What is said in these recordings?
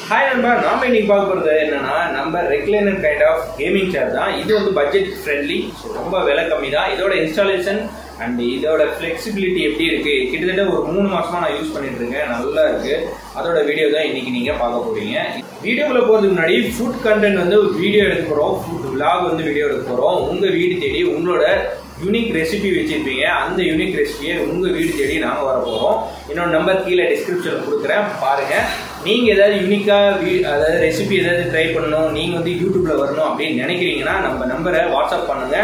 Hi நண்பா, நாம இன்னைக்கு பார்க்க போறது என்னன்னா நம்ம ரெக்லைனர் கைண்ட் ஆஃப் கேமிங் சேர் தான். இது வந்து பட்ஜெட் ஃப்ரெண்ட்லி, ரொம்ப விலை கம்மி தான். இதோட இன்ஸ்டாலேஷன் அண்ட் இதோட ஃபிளெக்சிபிலிட்டி எப்படி இருக்கு, கிட்டத்தட்ட ஒரு 3 மாசமா நான் யூஸ் பண்ணிட்டு இருக்கேன். நல்லா இருக்கு. அதோட வீடியோ தான் இன்னைக்கு நீங்க பார்க்க போறீங்க. வீடியோக்குள்ள போறதுக்கு முன்னாடி ஃபுட் கண்டென்ட் வந்து வீடியோ எடுக்க போறோம், ஃபுட் விலாக் வந்து வீடியோ எடுக்க போறோம். உங்க வீடு தேடி உங்களோட யூனிக் ரெசிபி வச்சிருப்பீங்க, அந்த யூனிக் ரெசிபியை உங்க வீடு தேடி நாங்க வர போறோம். என்னோட நம்பர் கீழே டிஸ்கிரிப்ஷன்ல கொடுக்குறேன், பாருங்க. நீங்க ஏதாவது யூனிக்கா அதாவது ரெசிபி ஏதாவது ட்ரை பண்ணணும், நீங்க வந்து யூடியூப்ல வரணும் அப்படின்னு நினைக்கிறீங்கன்னா நம்ம நம்பரை வாட்ஸ்அப் பண்ணுங்க.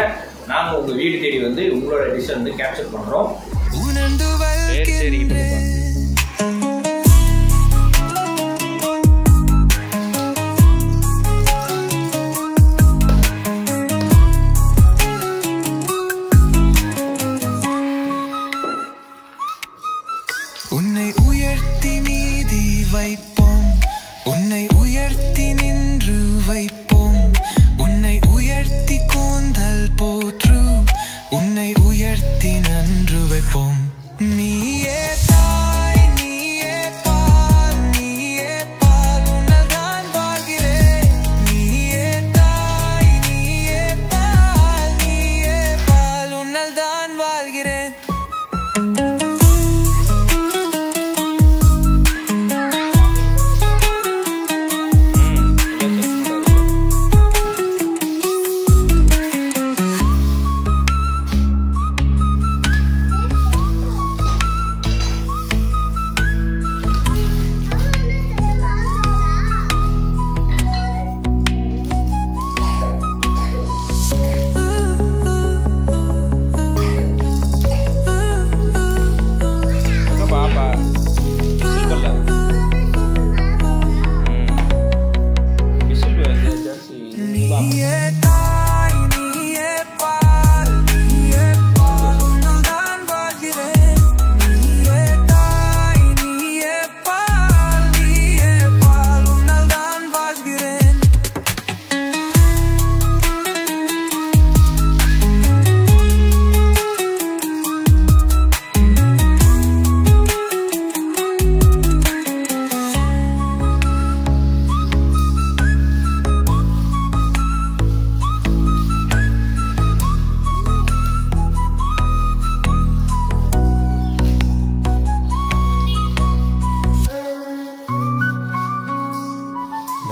நாங்க உங்க வீடு தேடி வந்து உங்களோட டிஷ் வந்து கேப்சர் பண்றோம். சரி உன்னை உயர்த்தி நீதி வைப்போம், உன்னை உயர்த்தி நின்று வைப்போம், உன்னை உயர்த்தி கூந்தல் போற்று, உன்னை உயர்த்தி நன்று வைப்போம். நீயே தாய், நீயே பால், நீயே பால், உன்னதான் வாழ்கிறேன். நீயே தாய், நீயே பால், நீயே பால், உன்னதான் வாழ்கிறேன்.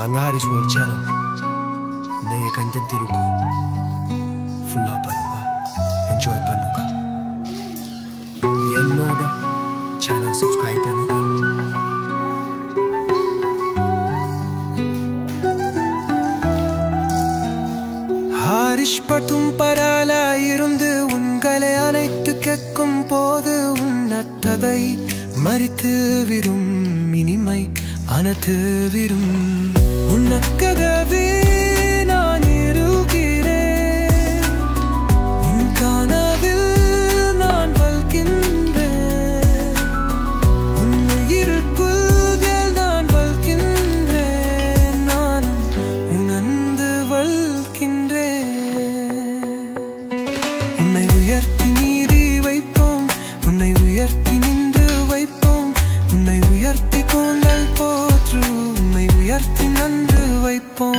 Mangaris World Channel neye content iruku full பண்ணுங்க, enjoy பண்ணுங்க. என்னோட channel subscribe பண்ணுங்க. ஹாரிஷ் பட்டும் பராலா இருந்து உங்களை அனைத்து கேட்கும் போது உன்னத்ததை மறித்து விடும் இனிமை அனத்து விடும். உனக்காகவே நான் இருக்கிறேன், உன் கனவில் நான் வாழ்கின்றேன், உன் உயிருக்குள் நான் வாழ்கின்றேன், நான் உணர்ந்து வாழ்கின்றேன். உன்னை உயர்த்தி நீதி வைப்போம், உன்னை உயர்த்தி நின்று வைப்போம், உன்னை உயர்த்தி கொண்டல் போற்று, உன்னை உயர்த்தி நன்று வைப்போம்.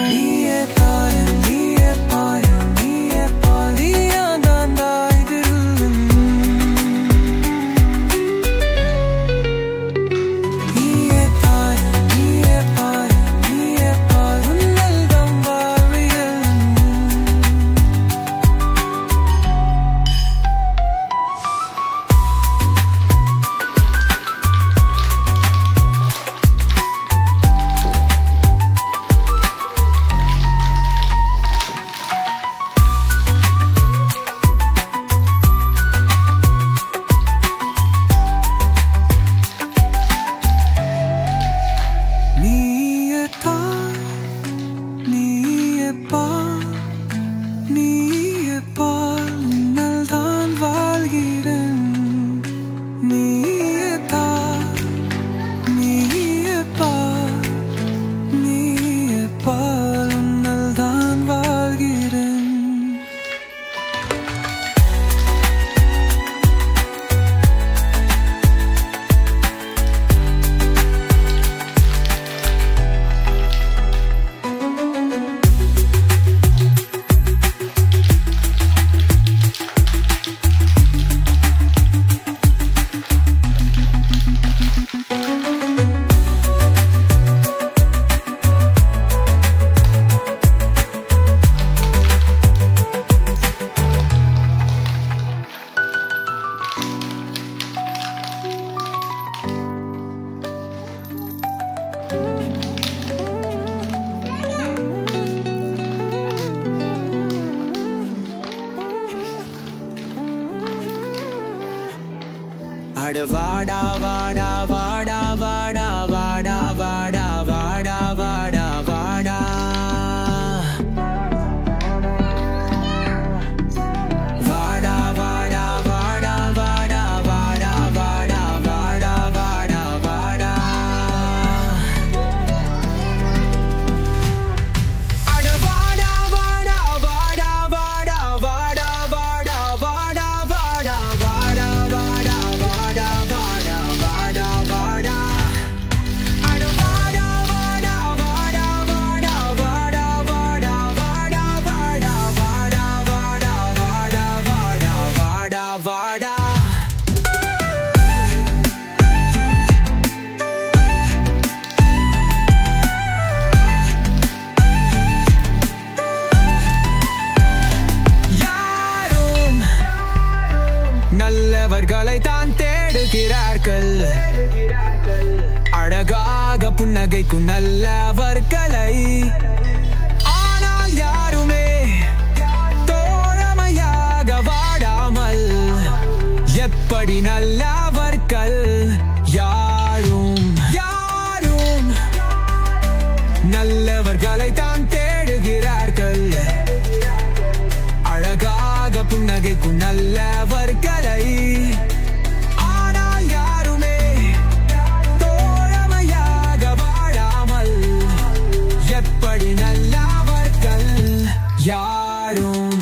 அட வாடா வாடா வாடா வாடா வாடா வாடா வாடா வாடா வாடா வாடா வாடா வாடா வாடா வாடா வாடா வாடா வாடா வாடா அட வாடா வாடா வாடா வாடா வாடா வாடா வாடா வாடா வாடா வாடா வாடா வாடா வாடா வாடா அட வாடா வாடா வாடா வாடா வாடா வாடா வாடா வாடா வாடா வாடா வாடா வாடா வாடா வாடா யாரும் நல்லவர்களை தான் தேடுகிறார்கள் அழகாக புன்னகைக்கும் நல்லவர்களை ஆனால் யாருமே தோழமையாக வாடாமல் எப்படி நல்லவர்கள் யாரும் யாரும் நல்லவர்களை தான் தேடுகிறார்கள் அழகாக புன்னகைக்கும் நல்லவர்களை ஆனால் யாருமே தோழமையாக வாழாமல் எப்படி நல்லவர்கள் யாரும்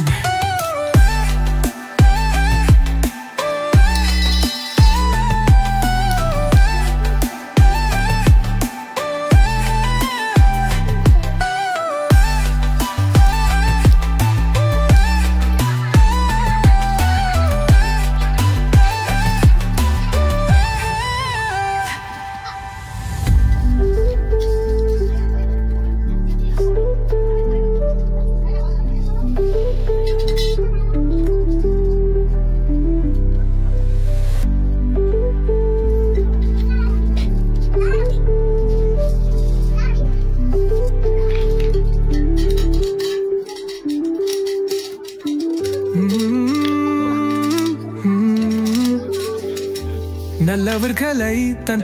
நல்லவர்களை தான்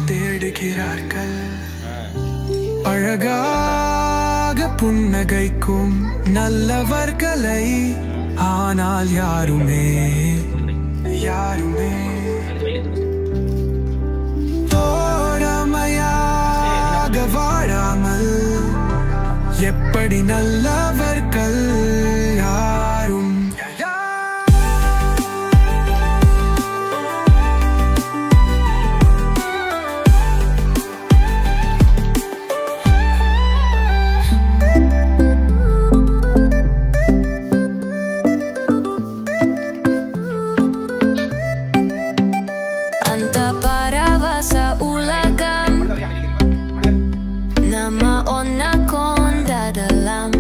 தேடுகிறார்கள் அழகாக புன்னகைக்கும் நல்லவர்களை ஆனால் யாருமே தோழமையாக வாழாமல் எப்படி நல்லவர்கள் யாரும் Anta parawa sa ulagan na maon akong dadalam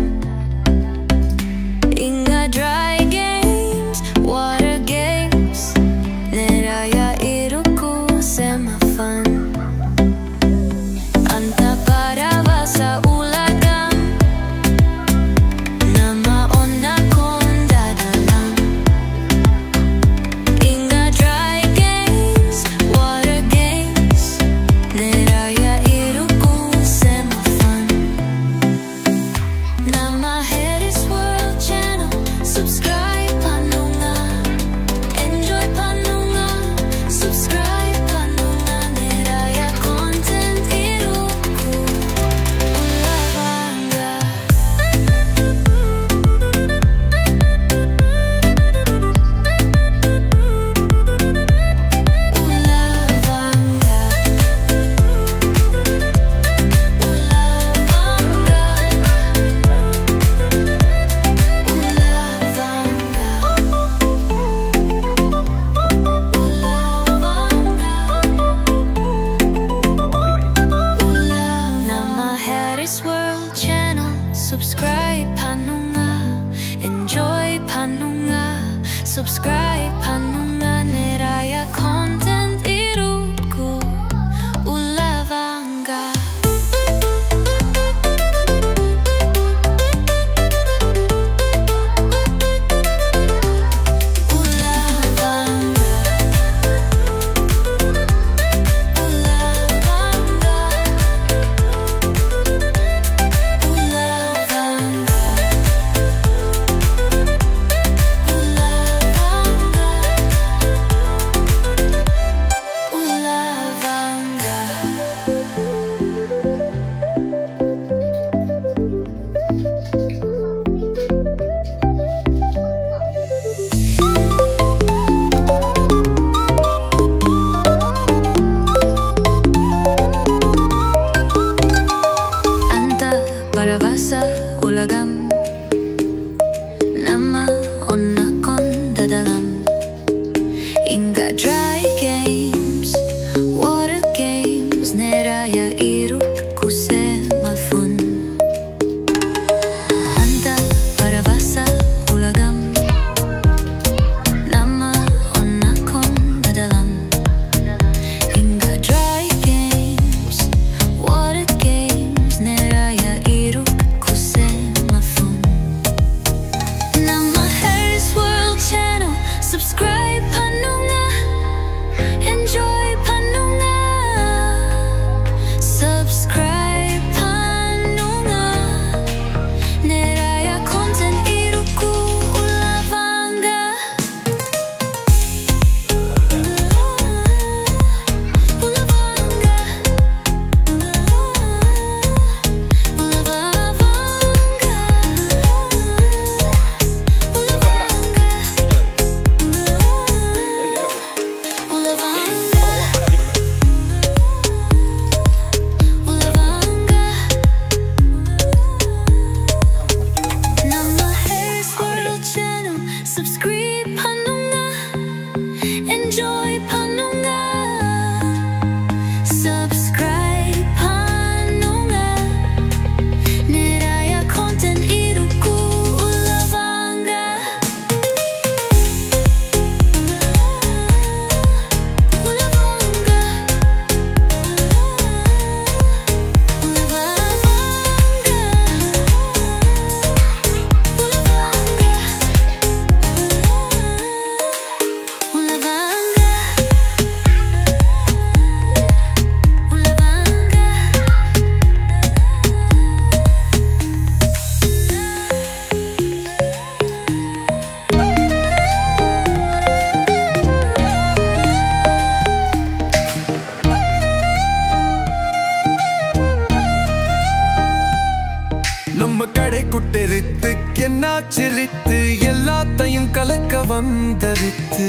சிரித்து எல்லாத்தையும் கலக்க வந்தரித்து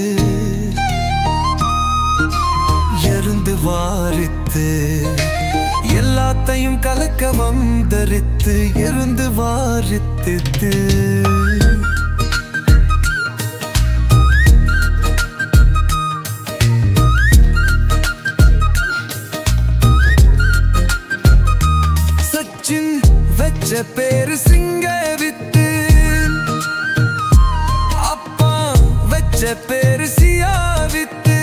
எருந்து வாரித்து எல்லாத்தையும் கலக்க வந்தரித்து எருந்து வாரித்து சச்சின் வெச்ச பேரு சிங்கவித்து அப்பா வெச்ச பேரு சியாவித்து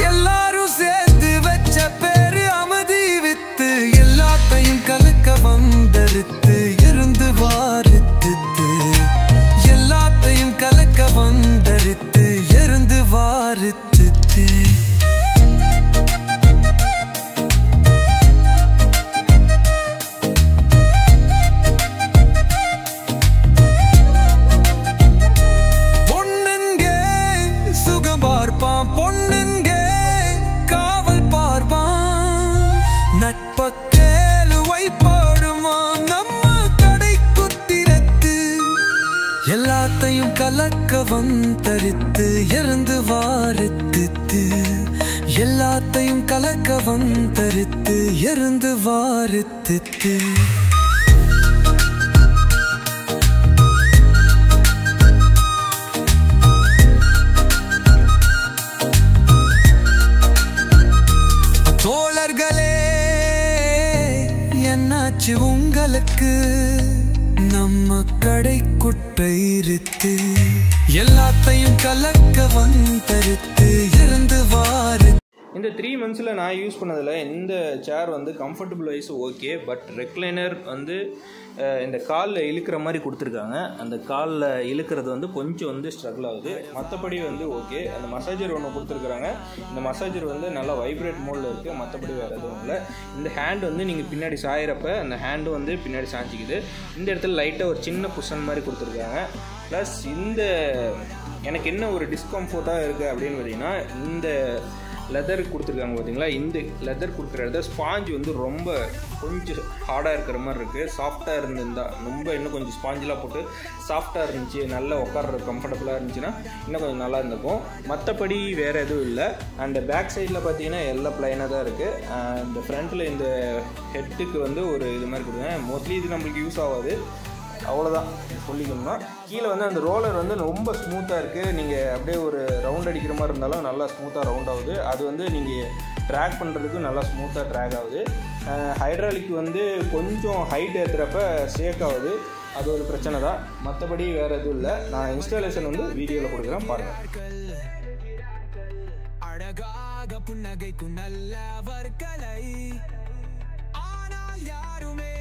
எல்லாரும் சேர்ந்து வெச்ச பேரு அமதி வித்து எல்லாத்தையும் கலக்க வந்தரித்து இருந்து வாரித்து எல்லாத்தையும் கலக்க வந்தரித்து இருந்து வாரித்து பொண்ணுங்கே காவல் பார்ப்பான் நட்பக்கேலு வைப்பாடுமா நம்ம கடை குத்திரத்து எல்லாத்தையும் கலக்க வந்தரித்து இருந்து வாரித்து எல்லாத்தையும் கலக்க வந்தரித்து இருந்து வாரித்து என்னாச்சு உங்களுக்கு நம்ம கடை குட்டை இருத்து எல்லாத்தையும் கலக்க வந்தரித்து இருந்து வாரு. இந்த 3 monthsல நான் யூஸ் பண்ணதில் இந்த சேர் வந்து comfortable wise okay. But recliner வந்து இந்த காலில் இழுக்கிற மாதிரி கொடுத்துருக்காங்க. அந்த காலில் இழுக்கிறது வந்து கொஞ்சம் வந்து ஸ்ட்ரகிள் ஆகுது. மற்றபடி வந்து ஓகே. அந்த மசாஜர் ஒன்று கொடுத்துருக்குறாங்க. இந்த மசாஜர் வந்து நல்லா வைப்ரேட் மோடில் இருக்குது. மற்றபடி வேறு எதுவும் இல்லை. இந்த ஹேண்ட் வந்து நீங்கள் பின்னாடி சாயிறப்ப அந்த ஹேண்டு வந்து பின்னாடி சாஞ்சிக்குது. இந்த இடத்துல லைட்டாக ஒரு சின்ன குஷன் மாதிரி கொடுத்துருக்காங்க. ப்ளஸ் இந்த எனக்கு என்ன ஒரு டிஸ்கம்ஃபர்ட்டாக இருக்குது அப்படின்னு பார்த்தீங்கன்னா, இந்த லெதர் கொடுத்துருக்காங்க பார்த்தீங்களா, இந்த லெதர் கொடுக்குற இடத்துல ஸ்பாஞ்ச் வந்து ரொம்ப கொஞ்சம் ஹார்டாக இருக்கிற மாதிரி இருக்குது. சாஃப்டாக இருந்திருந்தால் ரொம்ப இன்னும் கொஞ்சம் ஸ்பாஞ்செலாம் போட்டு சாஃப்டாக இருந்துச்சு, நல்லா உட்கார கம்ஃபர்டபுளாக இருந்துச்சுன்னா இன்னும் கொஞ்சம் நல்லா இருந்திருக்கும். மற்றபடி வேறு எதுவும் இல்லை. அண்ட் பேக் சைடில் பார்த்தீங்கன்னா எல்லாம் ப்ளைனாக தான் இருக்குது. இந்த ஃப்ரண்ட்டில் இந்த ஹெட்டுக்கு வந்து ஒரு இது மாதிரி கொடுங்க. மோஸ்ட்லி இது நம்மளுக்கு யூஸ் ஆகாது, அவ்வளோதான் சொல்லிக்கணும்னா. கீழே வந்து அந்த ரோலர் வந்து ரொம்ப ஸ்மூத்தாக இருக்குது. நீங்கள் அப்படியே ஒரு ரவுண்ட் அடிக்கிற மாதிரி இருந்தாலும் நல்லா ஸ்மூத்தாக ரவுண்ட் ஆகுது. அது வந்து நீங்கள் ட்ராக் பண்ணுறதுக்கு நல்லா ஸ்மூத்தாக ட்ராக் ஆகுது. ஹைட்ராலிக் வந்து கொஞ்சம் ஹைட் ஏற்றுறப்ப ஷேக் ஆகுது, அது ஒரு பிரச்சனை தான். மற்றபடி வேறு எதுவும் இல்லை. நான் இன்ஸ்டாலேஷன் வந்து வீடியோவில் கொடுக்குறேன், பாருங்கள். அழகாக புன்னகைக்கும் நல்லவர்களை ஆனால் யாருமே